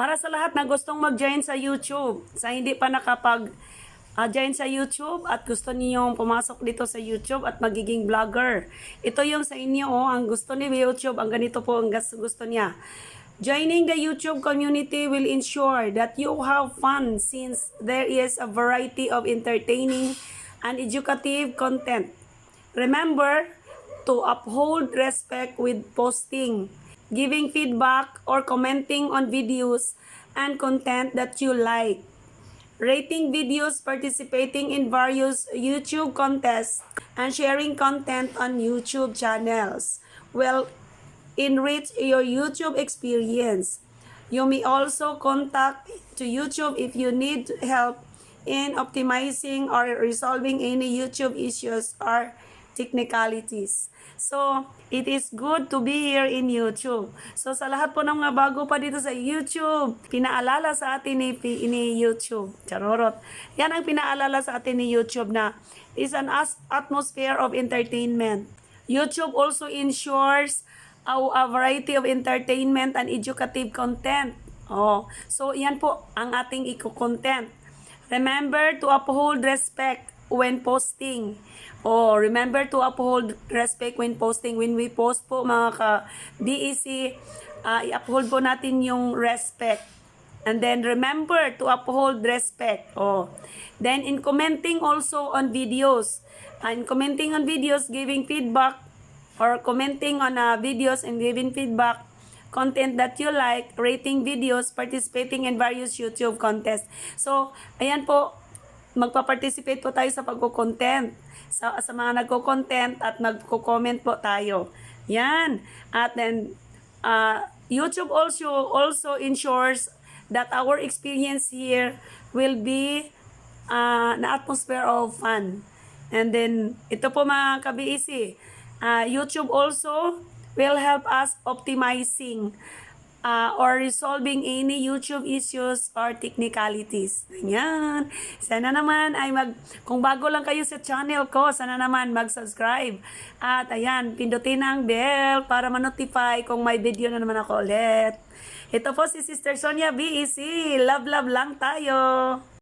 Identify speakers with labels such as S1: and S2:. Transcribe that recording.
S1: Para sa lahat na gustong mag-join sa YouTube, sa hindi pa join sa YouTube at gusto niyong pumasok dito sa YouTube at magiging vlogger. Ito yung sa inyo, ang gusto ni YouTube, ang ganito po ang gusto niya. Joining the YouTube community will ensure that you have fun since there is a variety of entertaining and educative content. Remember to uphold respect with posting, giving feedback or commenting on videos and content that you like, rating videos, participating in various YouTube contests, and sharing content on YouTube channels will enrich your YouTube experience. You may also contact to YouTube if you need help in optimizing or resolving any YouTube issues or technicalities. So, it is good to be here in YouTube. So, sa lahat po ng mga bago pa dito sa YouTube, pinaalala sa atin ni YouTube. Charorot. Yan ang pinaalala sa atin ni YouTube na is an atmosphere of entertainment. YouTube also ensures a variety of entertainment and educative content. So yan po ang ating content. Remember to uphold respect when posting. Remember to uphold respect when posting. When we post po mga ka-BEC, i-uphold po natin yung respect. And then remember to uphold respect. Then in commenting also on videos. In commenting on videos, giving feedback or commenting on videos and giving feedback, content that you like, rating videos, participating in various YouTube contests. So, ayan po, magpa-participate po tayo sa pagko-content. Sa mga nagko-content at nagko-comment po tayo. Yan. At then, YouTube also ensures that our experience here will be an atmosphere of fun. And then, ito po mga ka-BEC, YouTube also will help us optimizing or resolving any YouTube issues or technicalities. Yan. Sana naman ay kung bago lang kayo sa channel ko, sana naman mag-subscribe. At ayan, pindutin ang bell para ma-notify kung may video na naman ako ulit. Ito po si Sister Sonia BEC. Love, love lang tayo.